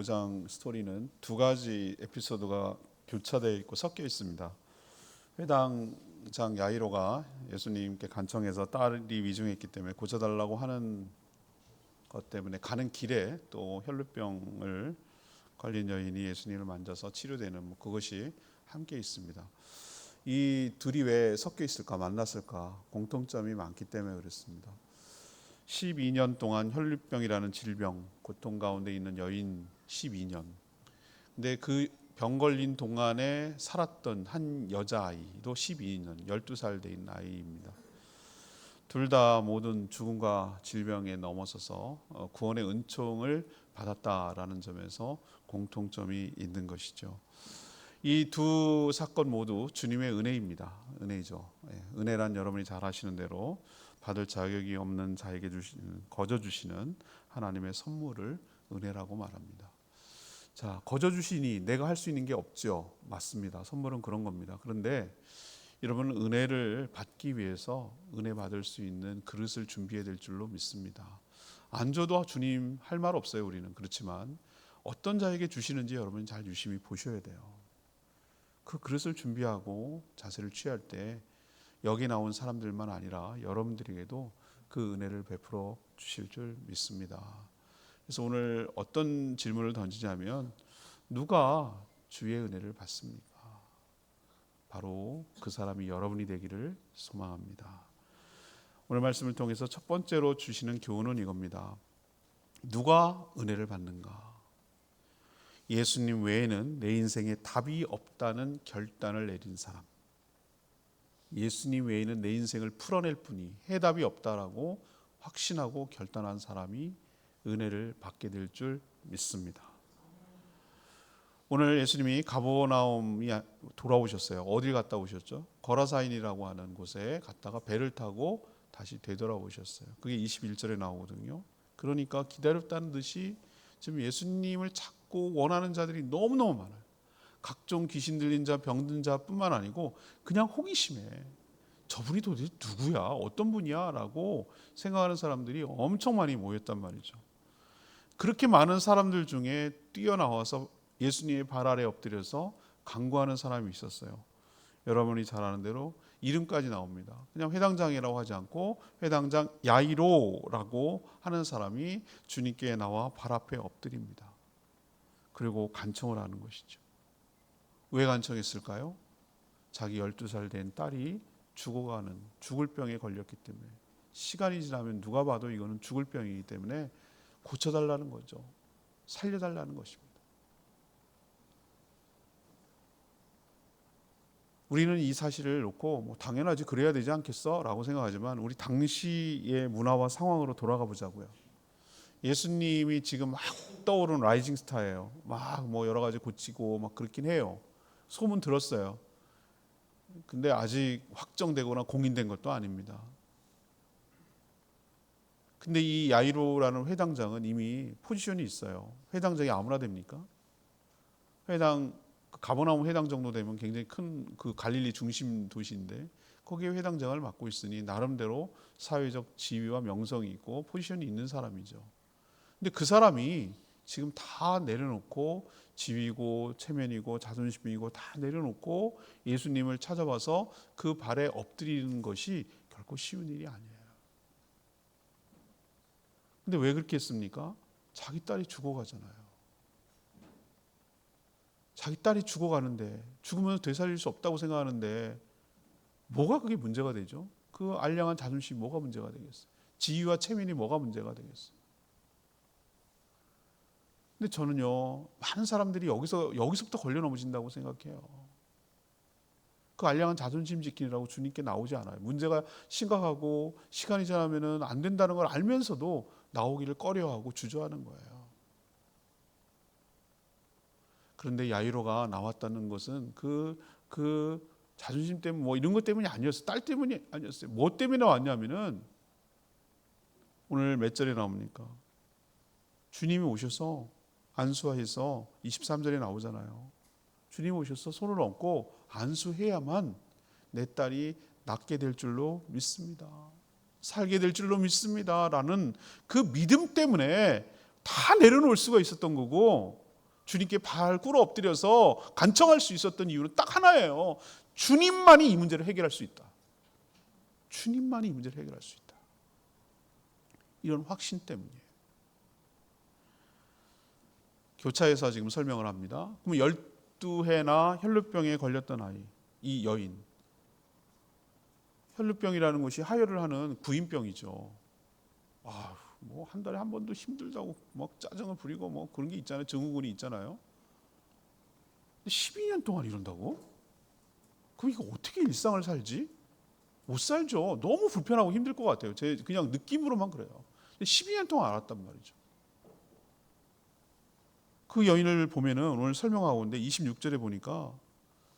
5장 스토리는 두 가지 에피소드가 교차되어 있고 섞여 있습니다. 회당장 야이로가 예수님께 간청해서 딸이 위중했기 때문에 고쳐달라고 하는 것 때문에 가는 길에 또 혈루병을 걸린 여인이 예수님을 만져서 치료되는 그것이 함께 있습니다. 이 둘이 왜 섞여 있을까, 만났을까? 공통점이 많기 때문에 그렇습니다. 12년 동안 혈루병이라는 질병, 고통 가운데 있는 여인 12년. 근데 그 병 걸린 동안에 살았던 한 여자아이도 12년, 12살 된 아이입니다. 둘 다 모든 죽음과 질병에 넘어서서 구원의 은총을 받았다라는 점에서 공통점이 있는 것이죠. 이 두 사건 모두 주님의 은혜입니다. 은혜죠. 은혜란 여러분이 잘 아시는 대로 받을 자격이 없는 자에게 거저 주시는 하나님의 선물을 은혜라고 말합니다. 자, 거저 주시니 내가 할 수 있는 게 없죠. 맞습니다. 선물은 그런 겁니다. 그런데 여러분은 은혜를 받기 위해서 은혜 받을 수 있는 그릇을 준비해야 될 줄로 믿습니다. 안 줘도 주님 할 말 없어요. 우리는. 그렇지만 어떤 자에게 주시는지 여러분이 잘 유심히 보셔야 돼요. 그 그릇을 준비하고 자세를 취할 때 여기 나온 사람들만 아니라 여러분들에게도 그 은혜를 베풀어 주실 줄 믿습니다. 그래서 오늘 어떤 질문을 던지냐면, 누가 주의 은혜를 받습니까? 바로 그 사람이 여러분이 되기를 소망합니다. 오늘 말씀을 통해서 첫 번째로 주시는 교훈은 이겁니다. 누가 은혜를 받는가? 예수님 외에는 내 인생에 답이 없다는 결단을 내린 사람, 예수님 외에는 내 인생을 풀어낼 뿐이 해답이 없다라고 확신하고 결단한 사람이 은혜를 받게 될 줄 믿습니다. 오늘 예수님이 가버나움이 돌아오셨어요. 어딜 갔다 오셨죠? 거라사인이라고 하는 곳에 갔다가 배를 타고 다시 되돌아오셨어요. 그게 21절에 나오거든요. 그러니까 기다렸다는 듯이 지금 예수님을 찾고 원하는 자들이 너무너무 많아요. 각종 귀신 들린 자, 병든 자뿐만 아니고 그냥 호기심에 저분이 도대체 누구야? 어떤 분이야? 라고 생각하는 사람들이 엄청 많이 모였단 말이죠. 그렇게 많은 사람들 중에 뛰어나와서 예수님의 발 아래 엎드려서 간구하는 사람이 있었어요. 여러분이 잘 아는 대로 이름까지 나옵니다. 그냥 회당장이라고 하지 않고 회당장 야이로라고 하는 사람이 주님께 나와 발 앞에 엎드립니다. 그리고 간청을 하는 것이죠. 왜 간청했을까요? 자기 12살 된 딸이 죽을 병에 걸렸기 때문에, 시간이 지나면 누가 봐도 이거는 죽을 병이기 때문에 고쳐달라는 거죠. 살려달라는 것입니다. 우리는 이 사실을 놓고 당연하지, 그래야 되지 않겠어? 라고 생각하지만 우리 당시의 문화와 상황으로 돌아가 보자고요. 예수님이 지금 막 떠오르는 라이징 스타예요. 막 여러 가지 고치고 막 그렇긴 해요. 소문 들었어요. 근데 아직 확정되거나 공인된 것도 아닙니다. 근데 이 야이로라는 회당장은 이미 포지션이 있어요. 회당장이 아무나 됩니까? 가버나움 회당 정도 되면 굉장히 큰 그 갈릴리 중심 도시인데 거기에 회당장을 맡고 있으니 나름대로 사회적 지위와 명성이 있고 포지션이 있는 사람이죠. 근데 그 사람이 지금 다 내려놓고 지위고 체면이고 자존심이고 다 내려놓고 예수님을 찾아와서 그 발에 엎드리는 것이 결코 쉬운 일이 아니에요. 근데 왜 그렇게 했습니까? 자기 딸이 죽어가잖아요. 자기 딸이 죽어가는데, 죽으면 되살릴 수 없다고 생각하는데 뭐가 그게 문제가 되죠? 그 알량한 자존심이 뭐가 문제가 되겠어요? 지위와 체면이 뭐가 문제가 되겠어요? 근데 저는요, 많은 사람들이 여기서부터 걸려 넘어진다고 생각해요. 그 알량한 자존심 지키느라고 주님께 나오지 않아요. 문제가 심각하고 시간이 지나면 안 된다는 걸 알면서도 나오기를 꺼려하고 주저하는 거예요. 그런데 야이로가 나왔다는 것은 그 자존심 때문에 이런 것 때문이 아니었어요. 딸 때문이 아니었어요. 뭐 때문에 왔냐면은 오늘 몇 절에 나옵니까? 주님이 오셔서 안수해서 23절에 나오잖아요. 주님이 오셔서 손을 얹고 안수해야만 내 딸이 낫게 될 줄로 믿습니다. 살게 될 줄로 믿습니다. 라는 그 믿음 때문에 다 내려놓을 수가 있었던 거고, 주님께 발 꿇어 엎드려서 간청할 수 있었던 이유는 딱 하나예요. 주님만이 이 문제를 해결할 수 있다. 주님만이 이 문제를 해결할 수 있다. 이런 확신 때문이에요. 교차에서 지금 설명을 합니다. 그럼 12해나 혈루병에 걸렸던 아이, 이 여인. 혈루병이라는 것이 하혈을 하는 구인병이죠. 뭐 한 달에 한 번도 힘들다고 막 짜증을 부리고 뭐 그런 게 있잖아요. 증후군이 있잖아요. 12년 동안 이런다고? 그럼 이거 어떻게 일상을 살지? 못 살죠. 너무 불편하고 힘들 것 같아요. 제 그냥 느낌으로만 그래요. 12년 동안 알았단 말이죠. 그 여인을 보면은 오늘 설명하고 있는데 26절에 보니까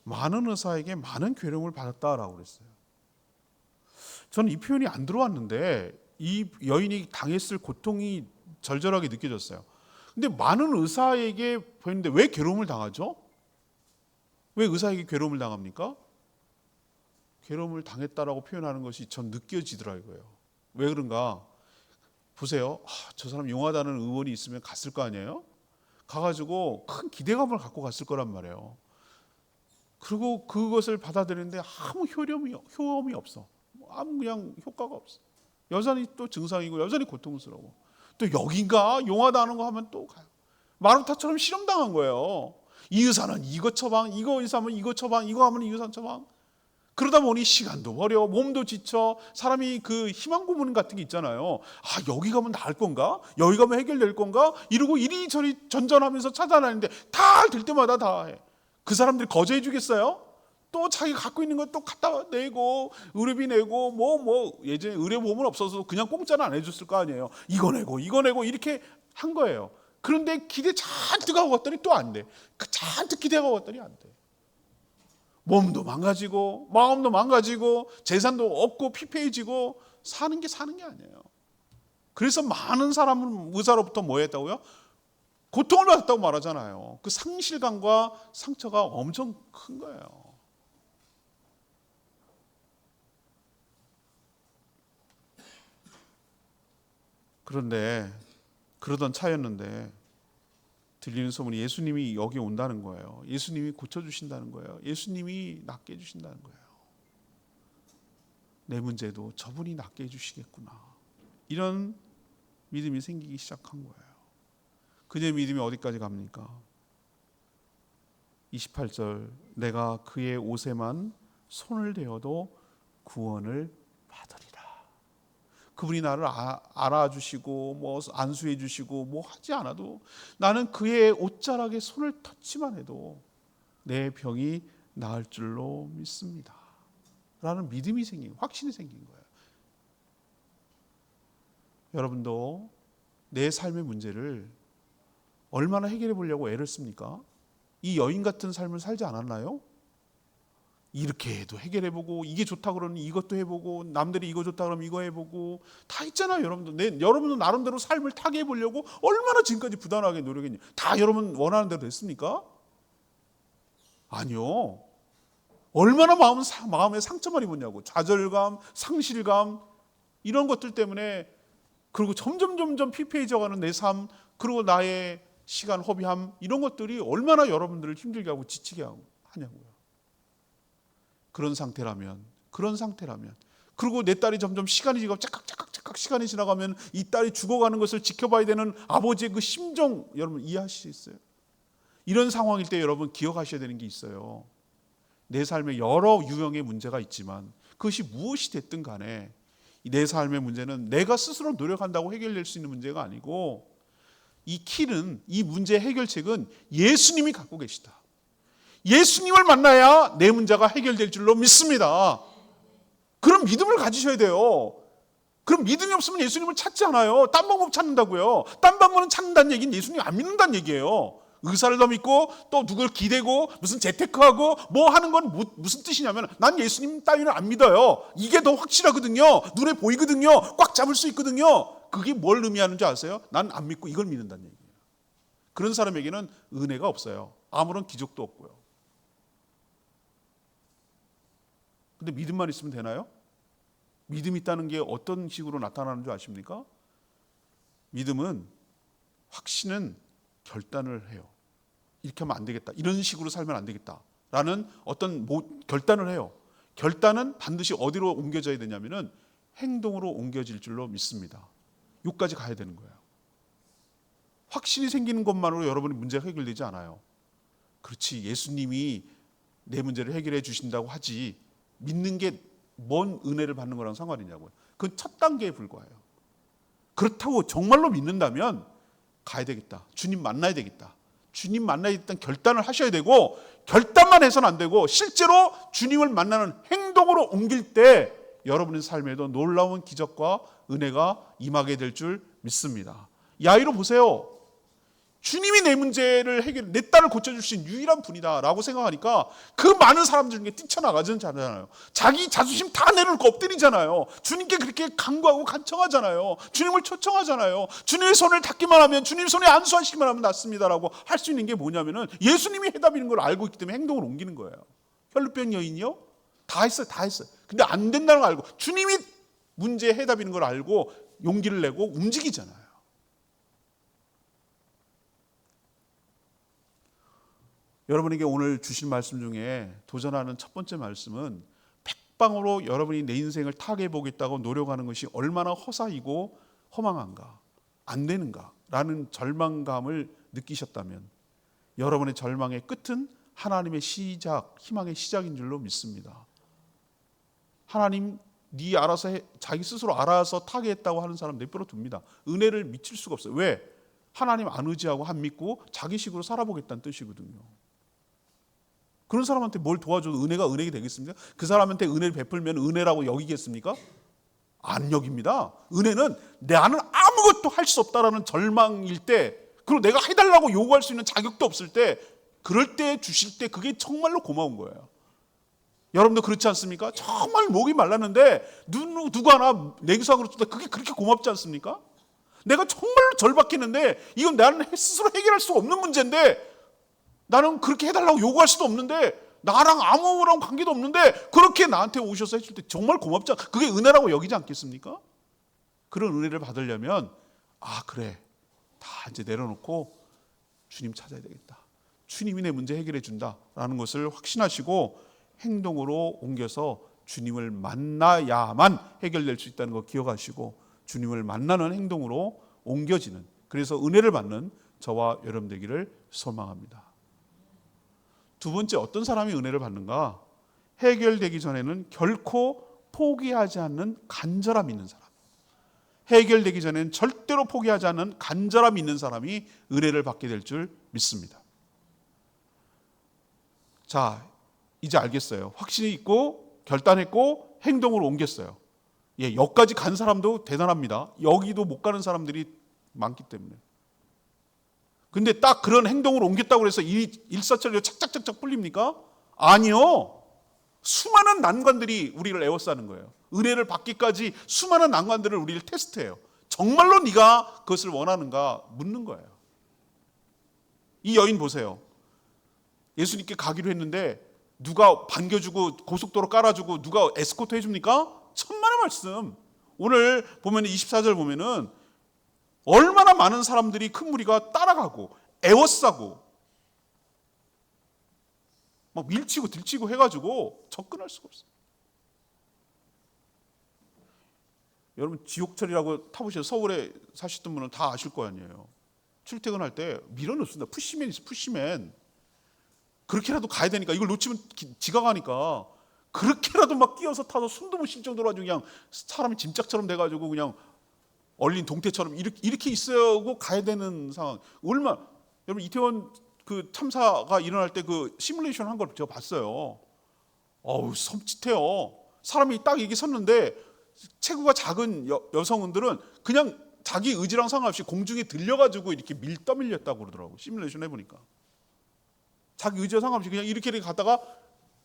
많은 의사에게 많은 괴로움을 받았다라고 그랬어요. 저는 이 표현이 안 들어왔는데 이 여인이 당했을 고통이 절절하게 느껴졌어요. 근데 많은 의사에게 보였는데 왜 괴로움을 당하죠? 왜 의사에게 괴로움을 당합니까? 괴로움을 당했다라고 표현하는 것이 전 느껴지더라고요. 왜 그런가? 보세요. 저 사람 용하다는 의원이 있으면 갔을 거 아니에요? 가가지고 큰 기대감을 갖고 갔을 거란 말이에요. 그리고 그것을 받아들이는데 아무 효험이 없어. 아무 그냥 효과가 없어. 여전히 또 증상이고 여전히 고통스러워. 또 여긴가 용하다는 거 하면 또 가요. 마르타처럼 실험당한 거예요. 이 의사는 이거 처방, 이거 의사하면 이거 처방, 이거 하면 이 의사 처방. 그러다 보니 시간도 버려, 몸도 지쳐. 사람이 그 희망 고문 같은 게 있잖아요. 여기 가면 나을 건가? 여기 가면 해결될 건가? 이러고 이리저리 전전하면서 찾아다니는데 다 될 때마다 다 해. 그 사람들이 거저해 주겠어요? 또 자기가 갖고 있는 것 또 갖다 내고 의료비 내고 뭐 예전에 의료보험은 없어서 그냥 공짜는 안 해줬을 거 아니에요. 이거 내고 이렇게 한 거예요. 그런데 기대 잔뜩 하고 갔더니 또 안 돼. 잔뜩 기대하고 갔더니 안 돼. 몸도 망가지고 마음도 망가지고 재산도 없고 피폐해지고 사는 게 아니에요. 그래서 많은 사람은 의사로부터 뭐 했다고요? 고통을 받았다고 말하잖아요. 그 상실감과 상처가 엄청 큰 거예요. 그런데 그러던 차였는데 들리는 소문이 예수님이 여기 온다는 거예요. 예수님이 고쳐주신다는 거예요. 예수님이 낫게 해주신다는 거예요. 내 문제도 저분이 낫게 해주시겠구나. 이런 믿음이 생기기 시작한 거예요. 그녀의 믿음이 어디까지 갑니까? 28절 내가 그의 옷에만 손을 대어도 구원을 받으리라. 그분이 나를 알아주시고 뭐 안수해 주시고 뭐 하지 않아도 나는 그의 옷자락에 손을 터치만 해도 내 병이 나을 줄로 믿습니다. 라는 믿음이 생긴, 확신이 생긴 거예요. 여러분도 내 삶의 문제를 얼마나 해결해 보려고 애를 씁니까? 이 여인 같은 삶을 살지 않았나요? 이렇게 해도 해결해보고 이게 좋다 그러면 이것도 해보고 남들이 이거 좋다 그러면 이거 해보고 다 있잖아요. 여러분도 나름대로 삶을 타게 해보려고 얼마나 지금까지 부단하게 노력했냐. 다 여러분 원하는 대로 됐습니까? 아니요. 얼마나 마음에 상처만 입었냐고. 좌절감, 상실감 이런 것들 때문에 그리고 점점 피폐해져가는 내 삶 그리고 나의 시간 허비함 이런 것들이 얼마나 여러분들을 힘들게 하고 지치게 하냐고요. 그런 상태라면 그리고 내 딸이 점점 시간이 지나고 짝깍 시간이 지나가면 이 딸이 죽어가는 것을 지켜봐야 되는 아버지의 그 심정 여러분 이해하시겠어요? 이런 상황일 때 여러분 기억하셔야 되는 게 있어요. 내 삶에 여러 유형의 문제가 있지만 그것이 무엇이 됐든 간에 내 삶의 문제는 내가 스스로 노력한다고 해결될 수 있는 문제가 아니고 이 키는 이 문제 해결책은 예수님이 갖고 계시다. 예수님을 만나야 내 문제가 해결될 줄로 믿습니다. 그런 믿음을 가지셔야 돼요. 그럼 믿음이 없으면 예수님을 찾지 않아요. 딴 방법 찾는다고요. 딴 방법은 찾는다는 얘기는 예수님 안 믿는다는 얘기예요. 의사를 더 믿고 또 누굴 기대고 무슨 재테크하고 뭐 하는 건 무슨 뜻이냐면 난 예수님 따위는 안 믿어요. 이게 더 확실하거든요. 눈에 보이거든요. 꽉 잡을 수 있거든요. 그게 뭘 의미하는지 아세요? 난 안 믿고 이걸 믿는다는 얘기예요. 그런 사람에게는 은혜가 없어요. 아무런 기적도 없고요. 근데 믿음만 있으면 되나요? 믿음이 있다는 게 어떤 식으로 나타나는 줄 아십니까? 믿음은 확신은 결단을 해요. 이렇게 하면 안 되겠다, 이런 식으로 살면 안 되겠다라는 어떤 결단을 해요. 결단은 반드시 어디로 옮겨져야 되냐면은 행동으로 옮겨질 줄로 믿습니다. 여기까지 가야 되는 거예요. 확신이 생기는 것만으로 여러분의 문제가 해결되지 않아요. 그렇지, 예수님이 내 문제를 해결해 주신다고 하지, 믿는 게 뭔 은혜를 받는 거랑 상관이냐고요. 그건 첫 단계에 불과해요. 그렇다고 정말로 믿는다면 가야 되겠다, 주님 만나야 되겠다, 주님 만나야 되겠다는 결단을 하셔야 되고, 결단만 해서는 안 되고 실제로 주님을 만나는 행동으로 옮길 때 여러분의 삶에도 놀라운 기적과 은혜가 임하게 될 줄 믿습니다. 야이로 보세요. 주님이 내 문제를 내 딸을 고쳐주신 유일한 분이다 라고 생각하니까 그 많은 사람들 중에 뛰쳐나가잖아요. 자기 자존심 다 내려놓고 엎드리잖아요. 주님께 그렇게 간구하고 간청하잖아요. 주님을 초청하잖아요. 주님의 손을 닿기만 하면, 주님 손에 안수하시기만 하면 낫습니다라고 할 수 있는 게 뭐냐면은 예수님이 해답인 걸 알고 있기 때문에 행동을 옮기는 거예요. 혈루병 여인이요? 다 했어요. 근데 안 된다는 걸 알고, 주님이 문제의 해답인 걸 알고 용기를 내고 움직이잖아요. 여러분에게 오늘 주신 말씀 중에 도전하는 첫 번째 말씀은, 백방으로 여러분이 내 인생을 타개해 보겠다고 노력하는 것이 얼마나 허사이고 허망한가, 안 되는가 라는 절망감을 느끼셨다면 여러분의 절망의 끝은 하나님의 시작, 희망의 시작인 줄로 믿습니다. 하나님 네 알아서 자기 스스로 알아서 타개했다고 하는 사람 내버려 둡니다. 은혜를 미칠 수가 없어요. 왜? 하나님 안 의지하고 안 믿고 자기식으로 살아보겠다는 뜻이거든요. 그런 사람한테 뭘 도와줘도 은혜가 은혜가 되겠습니까? 그 사람한테 은혜를 베풀면 은혜라고 여기겠습니까? 안 여깁니다. 은혜는 나는 아무것도 할 수 없다라는 절망일 때, 그리고 내가 해달라고 요구할 수 있는 자격도 없을 때, 그럴 때 주실 때 그게 정말로 고마운 거예요. 여러분도 그렇지 않습니까? 정말 목이 말랐는데 누구 하나 내기상으로 주다, 그게 그렇게 고맙지 않습니까? 내가 정말로 절박했는데 이건 나는 스스로 해결할 수 없는 문제인데, 나는 그렇게 해달라고 요구할 수도 없는데, 나랑 아무런 관계도 없는데 그렇게 나한테 오셔서 해줄 때 정말 고맙지 않아? 그게 은혜라고 여기지 않겠습니까? 그런 은혜를 받으려면, 아 그래, 다 이제 내려놓고 주님 찾아야 되겠다, 주님이 내 문제 해결해 준다라는 것을 확신하시고 행동으로 옮겨서 주님을 만나야만 해결될 수 있다는 거 기억하시고, 주님을 만나는 행동으로 옮겨지는, 그래서 은혜를 받는 저와 여러분 되기를 소망합니다. 두 번째, 어떤 사람이 은혜를 받는가? 해결되기 전에는 결코 포기하지 않는 간절함 있는 사람. 해결되기 전에는 절대로 포기하지 않는 간절함 있는 사람이 은혜를 받게 될 줄 믿습니다. 자, 이제 알겠어요. 확신이 있고 결단했고 행동으로 옮겼어요. 예, 여기까지 간 사람도 대단합니다. 여기도 못 가는 사람들이 많기 때문에. 근데 딱 그런 행동으로 옮겼다고 해서 일사천리로 착착착착 풀립니까? 아니요. 수많은 난관들이 우리를 에워싸는 거예요. 은혜를 받기까지 수많은 난관들을 우리를 테스트해요. 정말로 네가 그것을 원하는가 묻는 거예요. 이 여인 보세요. 예수님께 가기로 했는데 누가 반겨주고 고속도로 깔아주고 누가 에스코트 해줍니까? 천만의 말씀. 오늘 보면 24절 보면은 얼마나 많은 사람들이, 큰 무리가 따라가고 애워싸고 막 밀치고 들치고 해가지고 접근할 수가 없어요. 여러분 지옥철이라고 타보셔서 서울에 사셨던 분은 다 아실 거 아니에요. 출퇴근할 때 밀어넣습니다. 푸시맨 있어, 푸시맨. 그렇게라도 가야 되니까, 이걸 놓치면 지각하니까 그렇게라도 막 끼어서 타서 숨도 못 쉴 정도로 아주 그냥 사람이 짐짝처럼 돼가지고 그냥 얼린 동태처럼 이렇게 있어고 가야 되는 상황. 여러분 이태원 그 참사가 일어날 때 그 시뮬레이션 한 걸 제가 봤어요. 어우 섬찟해요. 사람이 딱 이게 섰는데 체구가 작은 여성들은 그냥 자기 의지랑 상관없이 공중에 들려가지고 이렇게 떠밀렸다고 그러더라고요. 시뮬레이션 해보니까. 자기 의지와 상관없이 그냥 이렇게 가다가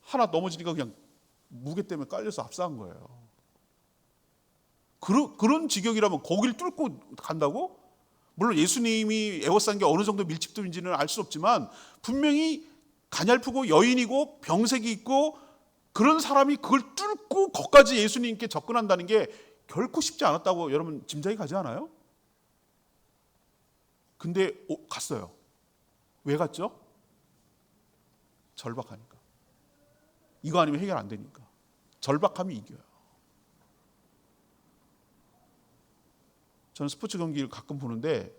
하나 넘어지니까 그냥 무게 때문에 깔려서 압사한 거예요. 그런 지경이라면 거길 뚫고 간다고? 물론 예수님이 에워싼 게 어느 정도 밀집도인지는 알 수 없지만 분명히 가냘프고 여인이고 병색이 있고 그런 사람이 그걸 뚫고 거기까지 예수님께 접근한다는 게 결코 쉽지 않았다고 여러분 짐작이 가지 않아요? 근데 갔어요. 왜 갔죠? 절박하니까. 이거 아니면 해결 안 되니까. 절박함이 이겨요. 저는 스포츠 경기를 가끔 보는데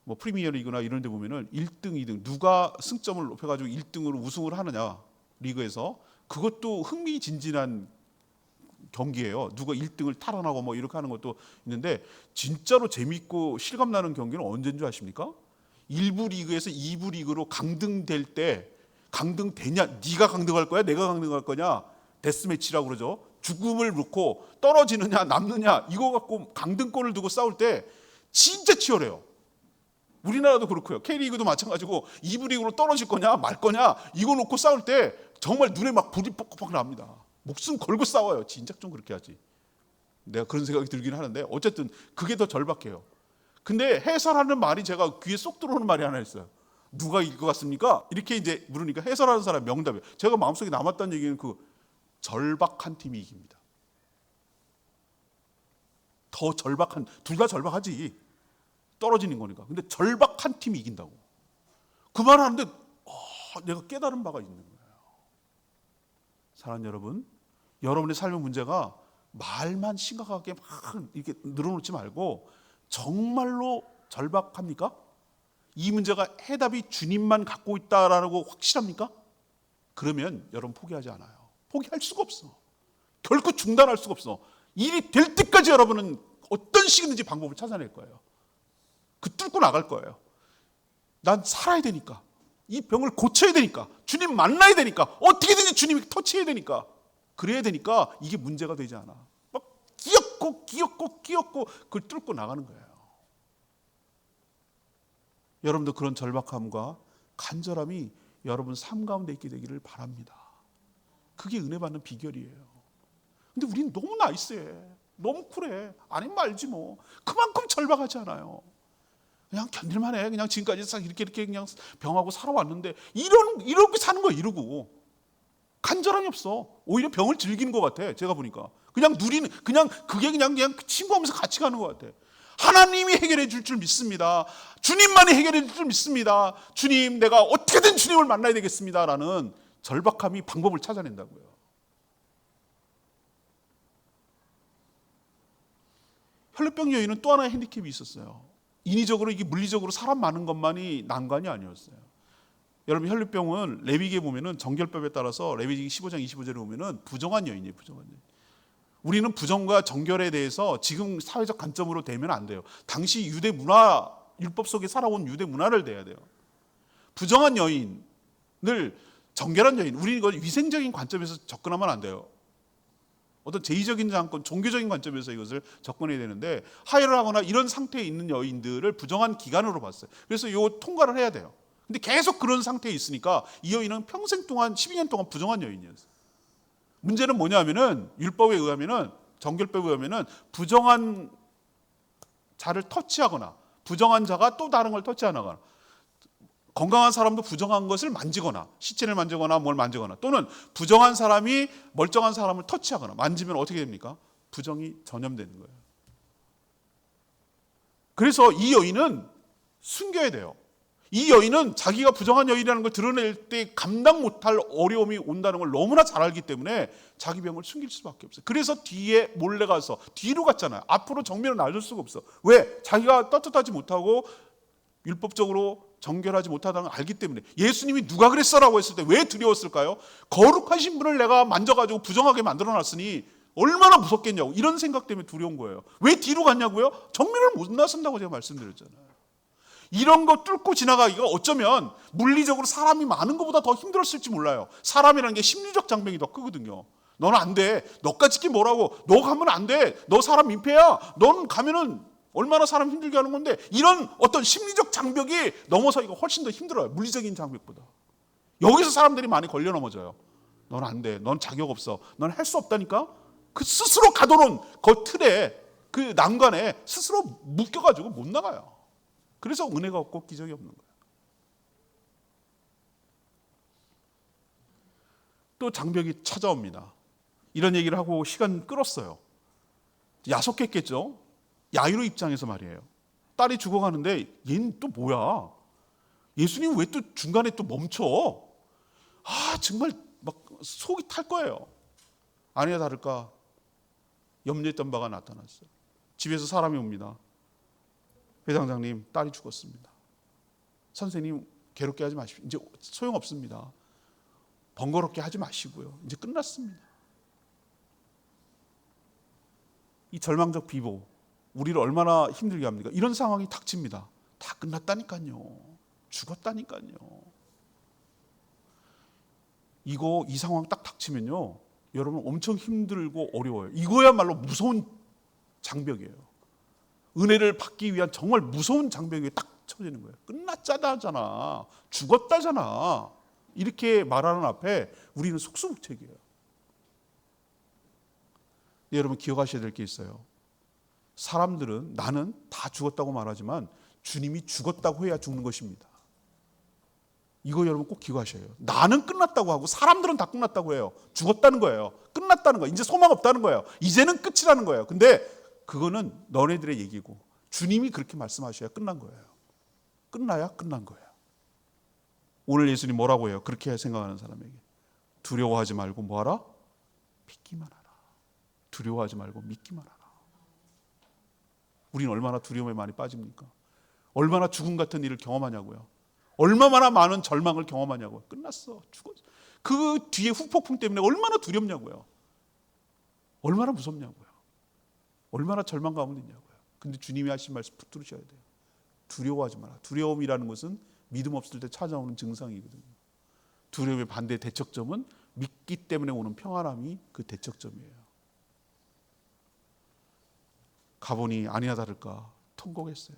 뭐 프리미어리그나 이런 데 보면은 1등, 2등 누가 승점을 높여가지고 1등으로 우승을 하느냐 리그에서 그것도 흥미진진한 경기예요. 누가 1등을 탈환하고 뭐 이렇게 하는 것도 있는데 진짜로 재밌고 실감나는 경기는 언제인 줄 아십니까? 1부 리그에서 2부 리그로 강등될 때 강등되냐? 네가 강등할 거야? 내가 강등할 거냐? 데스매치라고 그러죠. 죽음을 놓고 떨어지느냐 남느냐 이거 갖고 강등권을 두고 싸울 때 진짜 치열해요. 우리나라도 그렇고요. K리그도 마찬가지고 2부 리그로 떨어질 거냐 말 거냐 이거 놓고 싸울 때 정말 눈에 막 불이 뻑뻑 납니다. 목숨 걸고 싸워요. 진작 좀 그렇게 하지. 내가 그런 생각이 들긴 하는데 어쨌든 그게 더 절박해요. 근데 해설하는 말이 제가 귀에 쏙 들어오는 말이 하나 있어요. 누가 이길 것 같습니까? 이렇게 이제 물으니까 해설하는 사람 명답이에요. 제가 마음속에 남았다는 얘기는 그 절박한 팀이 이깁니다. 더 절박한, 둘 다 절박하지. 떨어지는 거니까. 근데 절박한 팀이 이긴다고. 그 말 하는데 내가 깨달은 바가 있는 거예요. 사랑하는 여러분, 여러분의 삶의 문제가 말만 심각하게 막 이렇게 늘어놓지 말고 정말로 절박합니까? 이 문제가 해답이 주님만 갖고 있다라고 확실합니까? 그러면 여러분 포기하지 않아요. 포기할 수가 없어. 결코 중단할 수가 없어. 일이 될 때까지 여러분은 어떤 식이든지 방법을 찾아낼 거예요. 그 뚫고 나갈 거예요. 난 살아야 되니까. 이 병을 고쳐야 되니까. 주님 만나야 되니까. 어떻게든지 주님이 터치해야 되니까. 그래야 되니까 이게 문제가 되지 않아. 막 끼었고 그걸 뚫고 나가는 거예요. 여러분도 그런 절박함과 간절함이 여러분 삶 가운데 있게 되기를 바랍니다. 그게 은혜 받는 비결이에요. 근데 우린 너무 나이스해. 너무 쿨해. 아니면 말지 뭐. 그만큼 절박하지 않아요. 그냥 견딜만 해. 그냥 지금까지 싹 이렇게 그냥 병하고 살아왔는데 이렇게 사는 거야 이러고. 간절함이 없어. 오히려 병을 즐기는 것 같아. 제가 보니까. 그냥 누리는, 그냥 그게 그냥 친구하면서 같이 가는 것 같아. 하나님이 해결해 줄 줄 믿습니다. 주님만이 해결해 줄 줄 믿습니다. 주님, 내가 어떻게든 주님을 만나야 되겠습니다. 라는 절박함이 방법을 찾아낸다고요. 혈루병 여인은 또 하나의 핸디캡이 있었어요. 인위적으로 이게 물리적으로 사람 많은 것만이 난관이 아니었어요. 여러분 혈루병은 레위기에 보면은 정결법에 따라서 레위기 15장 25절에 보면은 부정한 여인이에요. 부정한 여인. 우리는 부정과 정결에 대해서 지금 사회적 관점으로 대면 안 돼요. 당시 유대 문화, 율법 속에 살아온 유대 문화를 대야 돼요. 부정한 여인을 정결한 여인, 우리는 이거 위생적인 관점에서 접근하면 안 돼요. 어떤 제의적인 장권, 종교적인 관점에서 이것을 접근해야 되는데 하혈을 하거나 이런 상태에 있는 여인들을 부정한 기간으로 봤어요. 그래서 이거 통과를 해야 돼요. 근데 계속 그런 상태에 있으니까 이 여인은 평생 동안 12년 동안 부정한 여인이었어요. 문제는 뭐냐면은 율법에 의하면은 정결법에 의하면은 부정한 자를 터치하거나 부정한 자가 또 다른 걸 터치하거나 건강한 사람도 부정한 것을 만지거나 시체를 만지거나 뭘 만지거나 또는 부정한 사람이 멀쩡한 사람을 터치하거나 만지면 어떻게 됩니까? 부정이 전염되는 거예요. 그래서 이 여인은 숨겨야 돼요. 이 여인은 자기가 부정한 여인이라는 걸 드러낼 때 감당 못할 어려움이 온다는 걸 너무나 잘 알기 때문에 자기 병을 숨길 수밖에 없어요. 그래서 뒤에 몰래 가서 뒤로 갔잖아요. 앞으로 정면을 알릴 수가 없어. 왜? 자기가 떳떳하지 못하고 율법적으로 정결하지 못하다는 걸 알기 때문에. 예수님이 누가 그랬어라고 했을 때 왜 두려웠을까요? 거룩하신 분을 내가 만져가지고 부정하게 만들어놨으니 얼마나 무섭겠냐고. 이런 생각 때문에 두려운 거예요. 왜 뒤로 갔냐고요? 정면을 못 나선다고 제가 말씀드렸잖아요. 이런 거 뚫고 지나가기가 어쩌면 물리적으로 사람이 많은 것보다 더 힘들었을지 몰라요. 사람이라는 게 심리적 장벽이 더 크거든요. 너는 안 돼. 너까지 게 뭐라고. 너 가면 안 돼. 너 사람 민폐야. 너는 가면은 얼마나 사람 힘들게 하는 건데 이런 어떤 심리적 장벽이 넘어서기가 훨씬 더 힘들어요. 물리적인 장벽보다. 여기서 사람들이 많이 걸려 넘어져요. 넌 안 돼. 넌 자격 없어. 넌 할 수 없다니까. 그 스스로 가둬놓은 그 틀에 그 난관에 스스로 묶여가지고 못 나가요. 그래서 은혜가 없고 기적이 없는 거예요. 또 장벽이 찾아옵니다. 이런 얘기를 하고 시간 끌었어요. 야속했겠죠. 야이로 입장에서 말이에요. 딸이 죽어가는데 얘는 또 뭐야? 예수님 왜 또 중간에 또 멈춰? 정말 막 속이 탈 거예요. 아니나 다를까 염려했던 바가 나타났어요. 집에서 사람이 옵니다. 회장장님, 딸이 죽었습니다. 선생님, 괴롭게 하지 마십시오. 이제 소용없습니다. 번거롭게 하지 마시고요. 이제 끝났습니다. 이 절망적 비보, 우리를 얼마나 힘들게 합니까? 이런 상황이 닥칩니다. 다 끝났다니까요. 죽었다니까요. 이 상황 딱 닥치면요, 여러분 엄청 힘들고 어려워요. 이거야말로 무서운 장벽이에요. 은혜를 받기 위한 정말 무서운 장벽이 딱 쳐지는 거예요. 끝났잖아, 죽었다잖아, 이렇게 말하는 앞에 우리는 속수무책이에요. 여러분 기억하셔야 될 게 있어요. 사람들은 나는 다 죽었다고 말하지만 주님이 죽었다고 해야 죽는 것입니다. 이거 여러분 꼭 기억하셔야 해요. 나는 끝났다고 하고 사람들은 다 끝났다고 해요. 죽었다는 거예요. 끝났다는 거예요. 이제 소망 없다는 거예요. 이제는 끝이라는 거예요. 근데 그거는 너네들의 얘기고 주님이 그렇게 말씀하셔야 끝난 거예요. 끝나야 끝난 거예요. 오늘 예수님 뭐라고 해요? 그렇게 생각하는 사람에게 두려워하지 말고 뭐하라? 믿기만 하라. 두려워하지 말고 믿기만 하라. 우리는 얼마나 두려움에 많이 빠집니까? 얼마나 죽음 같은 일을 경험하냐고요. 얼마나 많은 절망을 경험하냐고요. 끝났어, 죽었어. 그 뒤에 후폭풍 때문에 얼마나 두렵냐고요. 얼마나 무섭냐고요. 얼마나 절망 가운데 있냐고요. 근데 주님이 하신 말씀 붙들으셔야 돼요. 두려워하지 마라. 두려움이라는 것은 믿음 없을 때 찾아오는 증상이거든요. 두려움의 반대 대척점은 믿기 때문에 오는 평안함이 그 대척점이에요. 가보니 아니나 다를까 통곡했어요.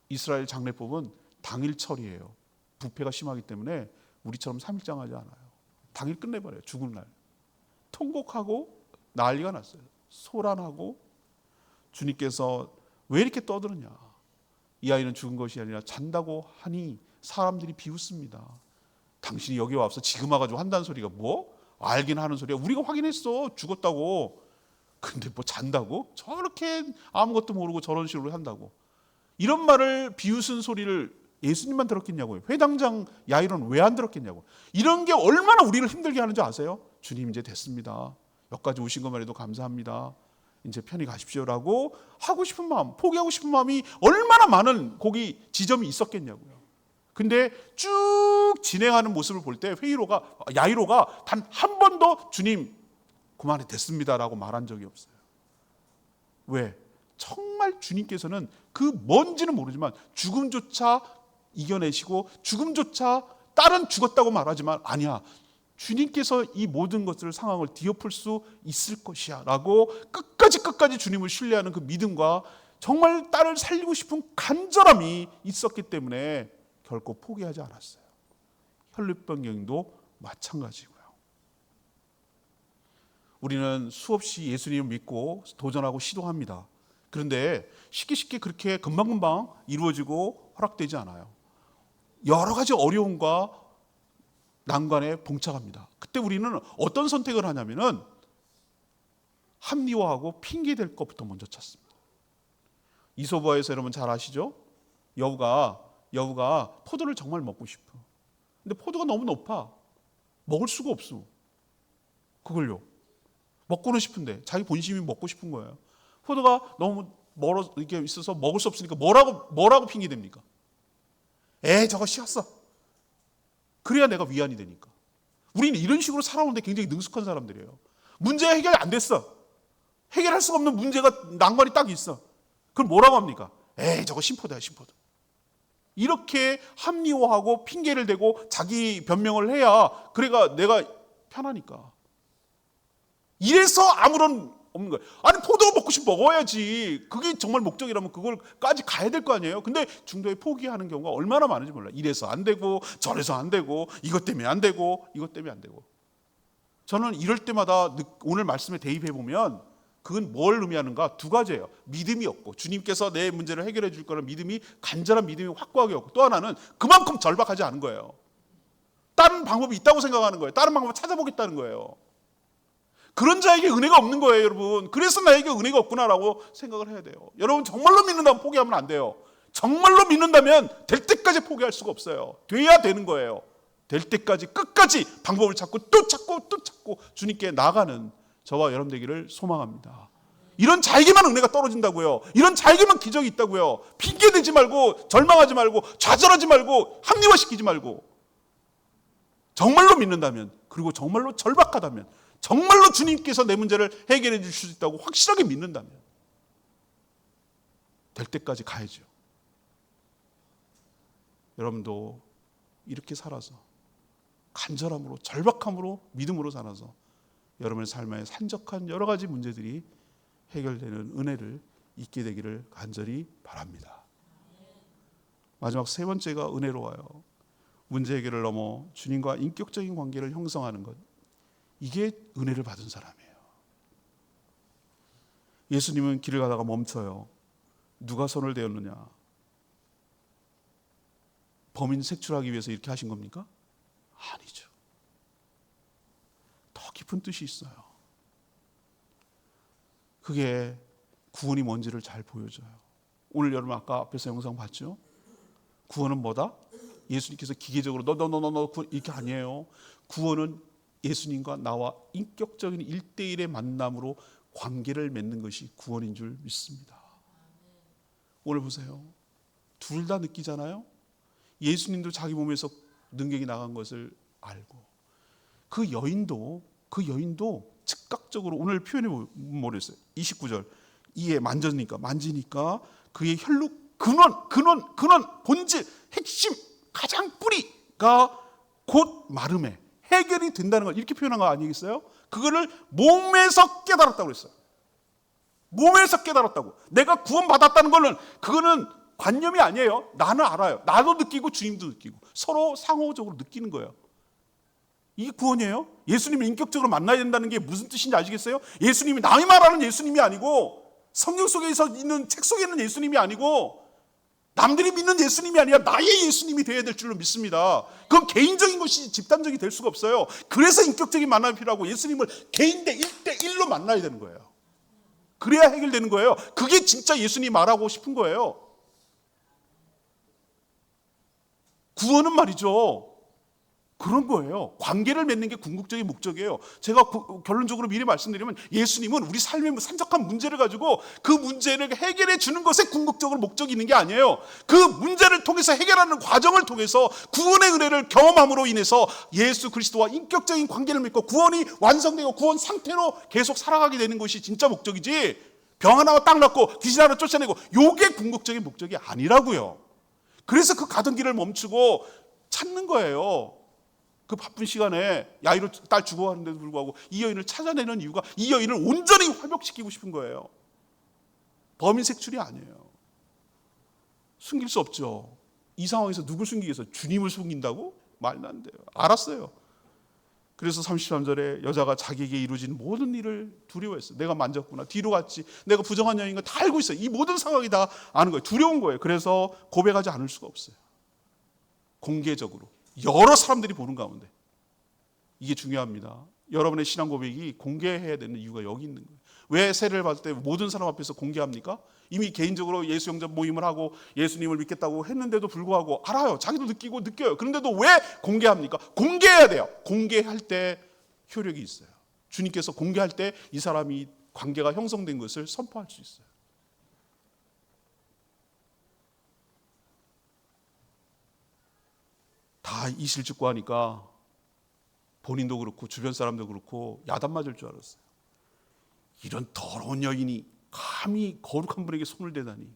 이스라엘 장례법은 당일 처리해요. 부패가 심하기 때문에 우리처럼 3일장 하지 않아요. 당일 끝내버려요. 죽은 날. 통곡하고 난리가 났어요. 소란하고 주님께서 왜 이렇게 떠드느냐. 이 아이는 죽은 것이 아니라 잔다고 하니 사람들이 비웃습니다. 당신이 여기 와서 지금 와가지고 한다는 소리가 뭐? 알긴 하는 소리야. 우리가 확인했어. 죽었다고. 근데 뭐 잔다고? 저렇게 아무것도 모르고 저런 식으로 한다고. 이런 말을 비웃은 소리를 예수님만 들었겠냐고요. 회당장 야이로는 왜 안 들었겠냐고. 이런 게 얼마나 우리를 힘들게 하는지 아세요? 주님 이제 됐습니다. 여기까지 오신 것만 해도 감사합니다. 이제 편히 가십시오라고 하고 싶은 마음, 포기하고 싶은 마음이 얼마나 많은 거기 지점이 있었겠냐고요. 근데 쭉 진행하는 모습을 볼 때 야이로가 단 한 번도 주님 그만해 됐습니다라고 말한 적이 없어요. 왜? 정말 주님께서는 그 뭔지는 모르지만 죽음조차 이겨내시고 죽음조차 딸은 죽었다고 말하지만 아니야. 주님께서 이 모든 것들 상황을 뒤엎을 수 있을 것이야 라고 끝까지 주님을 신뢰하는 그 믿음과 정말 딸을 살리고 싶은 간절함이 있었기 때문에 결코 포기하지 않았어요. 혈류병경도 마찬가지고요. 우리는 수없이 예수님을 믿고 도전하고 시도합니다. 그런데 쉽게 그렇게 금방금방 이루어지고 허락되지 않아요. 여러 가지 어려움과 난관에 봉착합니다. 그때 우리는 어떤 선택을 하냐면은 합리화하고 핑계댈 것부터 먼저 찾습니다. 이소부화에서 여러분 잘 아시죠? 여우가 포도를 정말 먹고 싶어. 근데 포도가 너무 높아. 먹을 수가 없어. 그걸요. 먹고는 싶은데 자기 본심이 먹고 싶은 거예요. 포도가 너무 멀어 이렇게 있어서 먹을 수 없으니까 뭐라고 핑계댑니까? 저거 쉬었어. 그래야 내가 위안이 되니까. 우리는 이런 식으로 살아오는데 굉장히 능숙한 사람들이에요. 문제 해결이 안 됐어. 해결할 수가 없는 문제가 난관이 딱 있어. 그럼 뭐라고 합니까? 저거 심포도야, 심포도. 이렇게 합리화하고 핑계를 대고 자기 변명을 해야 그래가 내가 편하니까. 이래서 아무런 없는 거예요. 아니 포도 먹고 싶으면 먹어야지. 그게 정말 목적이라면 그걸까지 가야 될 거 아니에요. 근데 중도에 포기하는 경우가 얼마나 많은지 몰라요. 이래서 안 되고 저래서 안 되고 이것 때문에 안 되고 이것 때문에 안 되고. 저는 이럴 때마다 오늘 말씀에 대입해 보면 그건 뭘 의미하는가? 두 가지예요. 믿음이 없고 주님께서 내 문제를 해결해 줄 거라는 믿음이 간절한 믿음이 확고하게 없고 또 하나는 그만큼 절박하지 않은 거예요. 다른 방법이 있다고 생각하는 거예요. 다른 방법을 찾아보겠다는 거예요. 그런 자에게 은혜가 없는 거예요, 여러분. 그래서 나에게 은혜가 없구나라고 생각을 해야 돼요. 여러분 정말로 믿는다면 포기하면 안 돼요. 정말로 믿는다면 될 때까지 포기할 수가 없어요. 돼야 되는 거예요. 될 때까지 끝까지 방법을 찾고 또 찾고 또 찾고 주님께 나아가는 저와 여러분 되기를 소망합니다. 이런 자에게만 은혜가 떨어진다고요. 이런 자에게만 기적이 있다고요. 핑계대지 말고 절망하지 말고 좌절하지 말고 합리화시키지 말고 정말로 믿는다면, 그리고 정말로 절박하다면, 정말로 주님께서 내 문제를 해결해 주실 수 있다고 확실하게 믿는다면 될 때까지 가야죠. 여러분도 이렇게 살아서 간절함으로, 절박함으로, 믿음으로 살아서 여러분의 삶에 산적한 여러 가지 문제들이 해결되는 은혜를 잊게 되기를 간절히 바랍니다. 마지막 세 번째가 은혜로워요. 문제 해결을 넘어 주님과 인격적인 관계를 형성하는 것, 이게 은혜를 받은 사람이에요. 예수님은 길을 가다가 멈춰요. 누가 손을 대었느냐? 범인 색출하기 위해서 이렇게 하신 겁니까? 아니죠. 더 깊은 뜻이 있어요. 그게 구원이 뭔지를 잘 보여줘요. 오늘 여러분 아까 앞에서 영상 봤죠? 구원은 뭐다? 예수님께서 기계적으로 너 이렇게 아니에요. 구원은 예수님과 나와 인격적인 1대1의 만남으로 관계를 맺는 것이 구원인 줄 믿습니다. 오늘 보세요. 둘 다 느끼잖아요. 예수님도 자기 몸에서 능력이 나간 것을 알고, 그 여인도 즉각적으로, 오늘 표현이 뭐랬어요? 29절. 이에 만지니까 그의 혈육 근원 본질 핵심 가장 뿌리가 곧 마름에 해결이 된다는 걸 이렇게 표현한 거 아니겠어요? 그거를 몸에서 깨달았다고 그랬어요. 몸에서 깨달았다고. 내가 구원받았다는 거는, 그거는 관념이 아니에요. 나는 알아요. 나도 느끼고 주님도 느끼고 서로 상호적으로 느끼는 거예요. 이게 구원이에요. 예수님을 인격적으로 만나야 된다는 게 무슨 뜻인지 아시겠어요? 예수님이 남이 말하는 예수님이 아니고, 성경 속에서 있는 책 속에 있는 예수님이 아니고, 남들이 믿는 예수님이 아니라 나의 예수님이 되어야 될 줄로 믿습니다. 그건 개인적인 것이 집단적이 될 수가 없어요. 그래서 인격적인 만남이 필요하고 대개인 대 1대1로 만나야 되는 거예요. 그래야 해결되는 거예요. 그게 진짜 예수님이 말하고 싶은 거예요. 구원은 말이죠, 그런 거예요. 관계를 맺는 게 궁극적인 목적이에요. 제가 결론적으로 미리 말씀드리면, 예수님은 우리 삶의 산적한 문제를 가지고 그 문제를 해결해 주는 것에 궁극적으로 목적이 있는 게 아니에요. 그 문제를 통해서 해결하는 과정을 통해서 구원의 은혜를 경험함으로 인해서 예수 그리스도와 인격적인 관계를 맺고 구원이 완성되고 구원 상태로 계속 살아가게 되는 것이 진짜 목적이지, 병 하나 딱 낫고 귀신 하나 쫓아내고, 요게 궁극적인 목적이 아니라고요. 그래서 그 가던 길을 멈추고 찾는 거예요. 그 바쁜 시간에 야이로 딸 죽어가는데도 불구하고 이 여인을 찾아내는 이유가, 이 여인을 온전히 회복시키고 싶은 거예요. 범인 색출이 아니에요. 숨길 수 없죠. 이 상황에서 누굴 숨기겠어요? 주님을 숨긴다고? 말도 안 돼요. 알았어요. 그래서 33절에 여자가 자기에게 이루어진 모든 일을 두려워했어요. 내가 만졌구나, 뒤로 갔지, 내가 부정한 여인인 거 다 알고 있어요. 이 모든 상황이 다 아는 거예요. 두려운 거예요. 그래서 고백하지 않을 수가 없어요. 공개적으로 여러 사람들이 보는 가운데. 이게 중요합니다. 여러분의 신앙 고백이 공개해야 되는 이유가 여기 있는 거예요. 왜 세례를 받을 때 모든 사람 앞에서 공개합니까? 이미 개인적으로 예수 영접 모임을 하고 예수님을 믿겠다고 했는데도 불구하고 알아요. 자기도 느끼고 느껴요. 그런데도 왜 공개합니까? 공개해야 돼요. 공개할 때 효력이 있어요. 주님께서 공개할 때 이 사람이 관계가 형성된 것을 선포할 수 있어요. 다 이실직고 하니까 본인도 그렇고 주변 사람도 그렇고 야단 맞을 줄 알았어요. 이런 더러운 여인이 감히 거룩한 분에게 손을 대다니,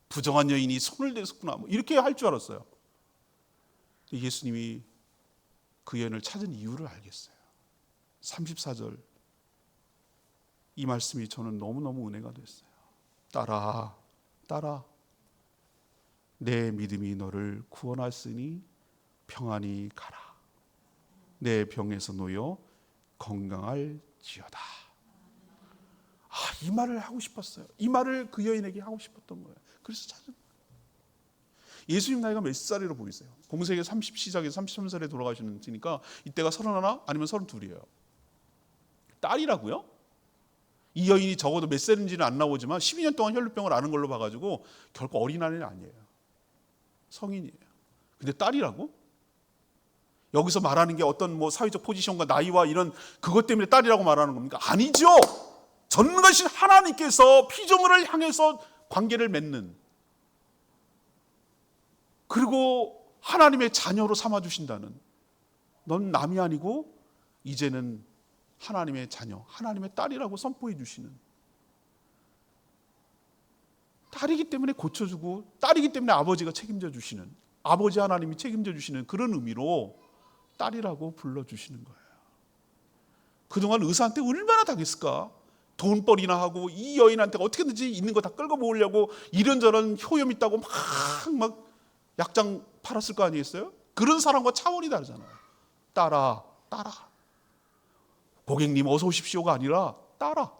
부정한 여인이 손을 댔었구나, 이렇게 할 줄 알았어요. 예수님이 그 여인을 찾은 이유를 알겠어요. 34절 이 말씀이 저는 너무너무 은혜가 됐어요. 딸아, 내 믿음이 너를 구원하였으니 평안히 가라. 내 병에서 놓여 건강할지어다. 이 말을 하고 싶었어요. 이 말을 그 여인에게 하고 싶었던 거예요. 그래서 찾은 거예요. 예수님 나이가 몇 살이라고 보이세요? 공세기 30 시작해서 33살에 돌아가시니까 이때가 31 아니면 32이에요. 딸이라고요? 이 여인이 적어도 몇 살인지는 안 나오지만 12년 동안 혈루병을 앓은 걸로 봐가지고 결코 어린아이는 아니에요. 성인이에요. 근데 딸이라고? 여기서 말하는 게 어떤 뭐 사회적 포지션과 나이와 이런 그것 때문에 딸이라고 말하는 겁니까? 아니죠. 전능하신 하나님께서 피조물을 향해서 관계를 맺는, 그리고 하나님의 자녀로 삼아주신다는, 넌 남이 아니고 이제는 하나님의 자녀, 하나님의 딸이라고 선포해 주시는, 딸이기 때문에 고쳐주고 딸이기 때문에 아버지가 책임져 주시는, 아버지 하나님이 책임져 주시는 그런 의미로 딸이라고 불러주시는 거예요. 그동안 의사한테 얼마나 당했을까? 돈벌이나 하고 이 여인한테 어떻게든지 있는 거 다 끌고 모으려고 이런저런 효염 있다고 막 약장 팔았을 거 아니겠어요? 그런 사람과 차원이 다르잖아요. 따라. 고객님 어서 오십시오가 아니라 따라.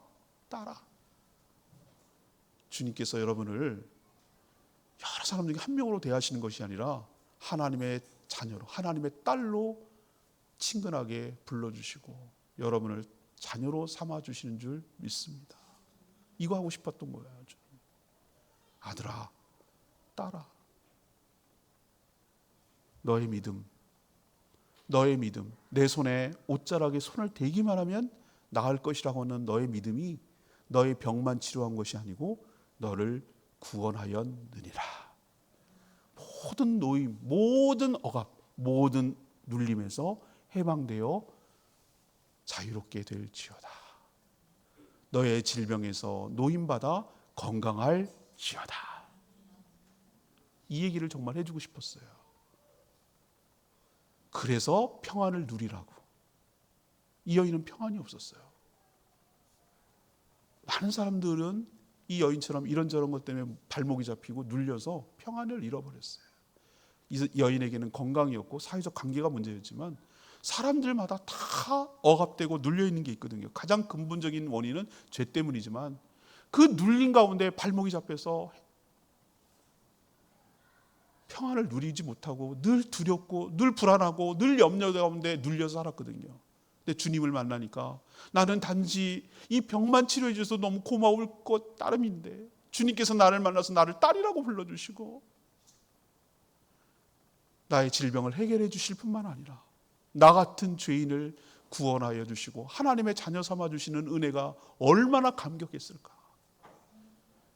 주님께서 여러분을 여러 사람 중에 한 명으로 대하시는 것이 아니라 하나님의 자녀로, 하나님의 딸로 친근하게 불러주시고 여러분을 자녀로 삼아주시는 줄 믿습니다. 이거 하고 싶었던 거예요. 아들아, 딸아, 너의 믿음, 내 손에 옷자락에 손을 대기만 하면 나을 것이라고 하는 너의 믿음이 너의 병만 치료한 것이 아니고 너를 구원하였느니라. 모든 노임, 모든 억압, 모든 눌림에서 해방되어 자유롭게 될지어다. 너의 질병에서 노임받아 건강할지어다. 이 얘기를 정말 해주고 싶었어요. 그래서 평안을 누리라고. 이 여인은 평안이 없었어요. 많은 사람들은 이 여인처럼 이런저런 것 때문에 발목이 잡히고 눌려서 평안을 잃어버렸어요. 이 여인에게는 건강이었고 사회적 관계가 문제였지만 사람들마다 다 억압되고 눌려있는 게 있거든요. 가장 근본적인 원인은 죄 때문이지만 그 눌린 가운데 발목이 잡혀서 평안을 누리지 못하고 늘 두렵고 늘 불안하고 늘 염려 가운데 눌려서 살았거든요. 근데 주님을 만나니까 나는 단지 이 병만 치료해 주셔서 너무 고마울 것 따름인데 주님께서 나를 만나서 나를 딸이라고 불러주시고 나의 질병을 해결해 주실 뿐만 아니라 나 같은 죄인을 구원하여 주시고 하나님의 자녀 삼아 주시는 은혜가 얼마나 감격했을까.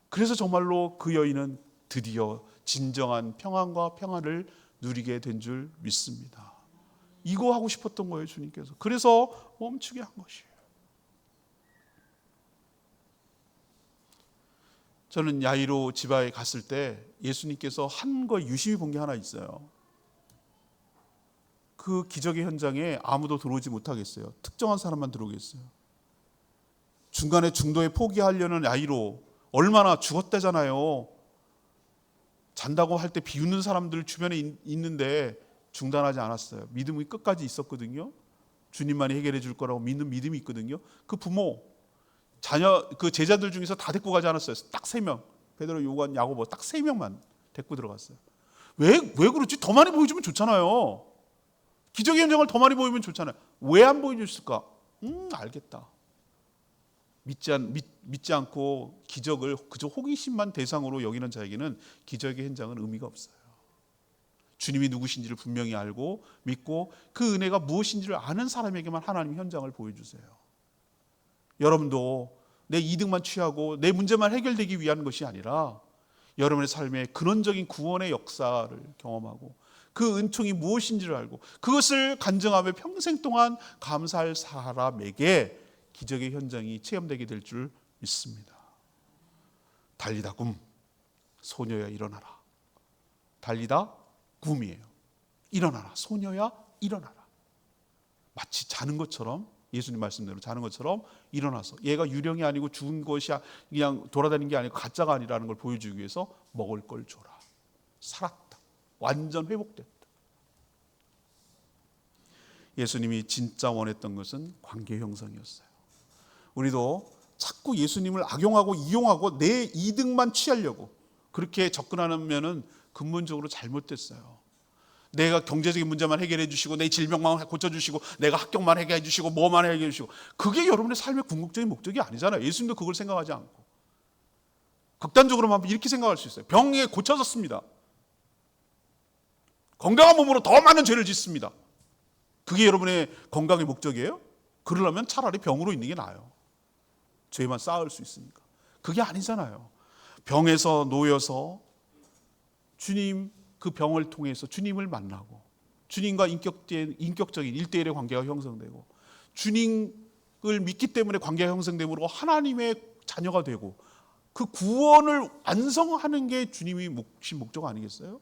그래서 정말로 그 여인은 드디어 진정한 평안과 평안을 누리게 된 줄 믿습니다. 이거 하고 싶었던 거예요, 주님께서. 그래서 멈추게 한 것이에요. 저는 야이로 지바에 갔을 때 예수님께서 한 거 유심히 본 게 하나 있어요. 그 기적의 현장에 아무도 들어오지 못하겠어요. 특정한 사람만 들어오게 했어요. 중간에 중도에 포기하려는 야이로 얼마나 죽었다잖아요. 잔다고 할 때 비웃는 사람들 주변에 있는데 중단하지 않았어요. 믿음이 끝까지 있었거든요. 주님만이 해결해 줄 거라고 믿는 믿음이 있거든요. 그 부모, 자녀, 그 제자들 중에서 다 데리고 가지 않았어요. 딱 3명. 베드로, 요한, 야고보 딱 3명만 데리고 들어갔어요. 왜 그렇지? 더 많이 보여주면 좋잖아요. 기적의 현장을 더 많이 보이면 좋잖아요. 왜 안 보여줬을까? 알겠다. 믿지 않고 기적을 그저 호기심만 대상으로 여기는 자에게는 기적의 현장은 의미가 없어요. 주님이 누구신지를 분명히 알고 믿고 그 은혜가 무엇인지를 아는 사람에게만 하나님 현장을 보여주세요. 여러분도 내 이득만 취하고 내 문제만 해결되기 위한 것이 아니라 여러분의 삶에 근원적인 구원의 역사를 경험하고 그 은총이 무엇인지를 알고 그것을 간증하며 평생 동안 감사할 사람에게 기적의 현장이 체험되게 될 줄 믿습니다. 달리다 굼, 소녀야 일어나라. 달리다 굼이에요. 일어나라, 소녀야 일어나라. 마치 자는 것처럼, 예수님 말씀대로 자는 것처럼 일어나서, 얘가 유령이 아니고 죽은 것이 그냥 돌아다니는 게 아니고 가짜가 아니라는 걸 보여주기 위해서 먹을 걸 줘라. 살았다. 완전 회복됐다. 예수님이 진짜 원했던 것은 관계 형성이었어요. 우리도 자꾸 예수님을 악용하고 이용하고 내 이득만 취하려고 그렇게 접근하면은 근본적으로 잘못됐어요. 내가 경제적인 문제만 해결해 주시고 내 질병만 고쳐주시고 내가 합격만 해결해 주시고 뭐만 해결해 주시고 그게 여러분의 삶의 궁극적인 목적이 아니잖아요. 예수님도 그걸 생각하지 않고 극단적으로만 이렇게 생각할 수 있어요. 병에 고쳐졌습니다. 건강한 몸으로 더 많은 죄를 짓습니다. 그게 여러분의 건강의 목적이에요? 그러려면 차라리 병으로 있는 게 나아요. 죄만 쌓을 수 있으니까. 그게 아니잖아요. 병에서 놓여서 주님, 그 병을 통해서 주님을 만나고 주님과 인격적인 1대1의 관계가 형성되고 주님을 믿기 때문에 관계가 형성됨으로 하나님의 자녀가 되고 그 구원을 완성하는 게 주님이 목적 아니겠어요?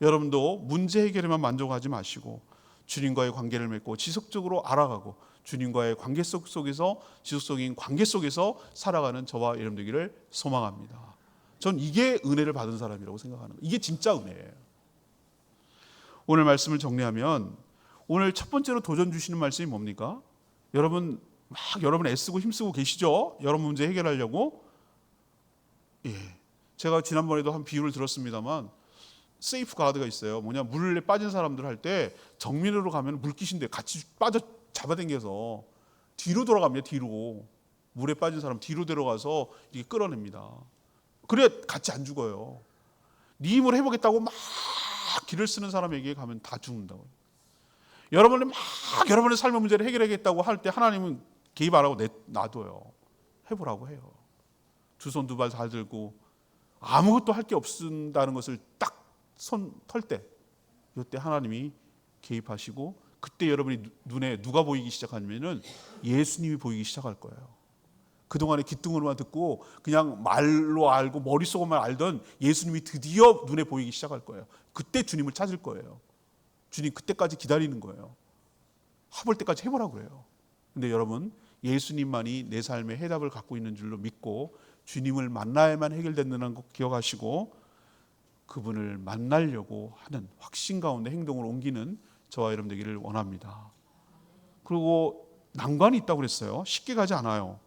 여러분도 문제 해결에만 만족하지 마시고 주님과의 관계를 맺고 지속적으로 알아가고 주님과의 관계 속에서 지속적인 관계 속에서 살아가는 저와 여러분 되기를 소망합니다. 전 이게 은혜를 받은 사람이라고 생각하는 거예요. 이게 진짜 은혜예요. 오늘 말씀을 정리하면 오늘 첫 번째로 도전 주시는 말씀이 뭡니까? 여러분 애쓰고 힘쓰고 계시죠? 여러분 문제 해결하려고. 제가 지난번에도 한 비유를 들었습니다만 세이프 가드가 있어요. 뭐냐, 물에 빠진 사람들 할 때 정면으로 가면 물귀신데 같이 빠져 잡아당겨서 뒤로 돌아갑니다. 뒤로. 물에 빠진 사람 뒤로 들어가서 이렇게 끌어냅니다. 그래야 같이 안 죽어요. 네 힘을 해보겠다고 막 길을 쓰는 사람에게 가면 다 죽는다고요. 여러분이 막 여러분의 삶의 문제를 해결하겠다고 할 때 하나님은 개입 안 하고 놔둬요. 해보라고 해요. 두 손 두 발 다 들고 아무것도 할 게 없다는 것을 딱 손 털 때, 이때 하나님이 개입하시고 그때 여러분이 눈에 누가 보이기 시작하면은 예수님이 보이기 시작할 거예요. 그동안에 귓등으로만 듣고 그냥 말로 알고 머릿속으로만 알던 예수님이 드디어 눈에 보이기 시작할 거예요. 그때 주님을 찾을 거예요. 주님 그때까지 기다리는 거예요. 해볼 때까지 해보라고 그래요. 근데 여러분, 예수님만이 내 삶의 해답을 갖고 있는 줄로 믿고 주님을 만나야만 해결된다는 거 기억하시고 그분을 만나려고 하는 확신 가운데 행동을 옮기는 저와 여러분 되기를 원합니다. 그리고 난관이 있다고 그랬어요. 쉽게 가지 않아요.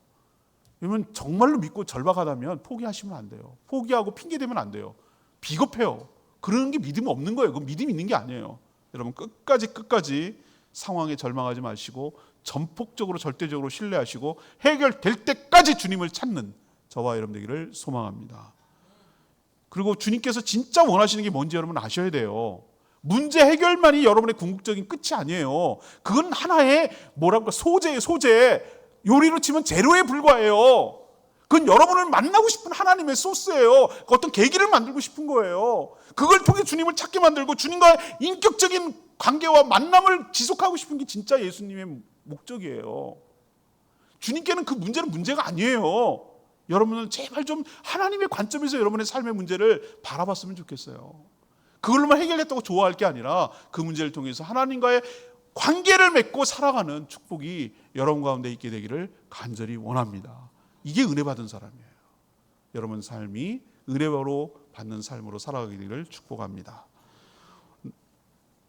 왜냐면 정말로 믿고 절박하다면 포기하시면 안 돼요. 포기하고 핑계대면 안 돼요. 비겁해요. 그러는 게 믿음이 없는 거예요. 그건 믿음이 있는 게 아니에요. 여러분 끝까지 상황에 절망하지 마시고 전폭적으로 절대적으로 신뢰하시고 해결될 때까지 주님을 찾는 저와 여러분 되기를 소망합니다. 그리고 주님께서 진짜 원하시는 게 뭔지 여러분 아셔야 돼요. 문제 해결만이 여러분의 궁극적인 끝이 아니에요. 그건 하나의 소재예요. 소재. 요리로 치면 재료에 불과해요. 그건 여러분을 만나고 싶은 하나님의 소스예요. 어떤 계기를 만들고 싶은 거예요. 그걸 통해 주님을 찾게 만들고 주님과의 인격적인 관계와 만남을 지속하고 싶은 게 진짜 예수님의 목적이에요. 주님께는 그 문제는 문제가 아니에요. 여러분은 제발 좀 하나님의 관점에서 여러분의 삶의 문제를 바라봤으면 좋겠어요. 그걸로만 해결했다고 좋아할 게 아니라 그 문제를 통해서 하나님과의 관계를 맺고 살아가는 축복이 여러분 가운데 있게 되기를 간절히 원합니다. 이게 은혜 받은 사람이에요. 여러분 삶이 은혜로 받는 삶으로 살아가게 되기를 축복합니다.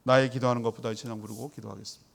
나의 기도하는 것보다 찬양 부르고 기도하겠습니다.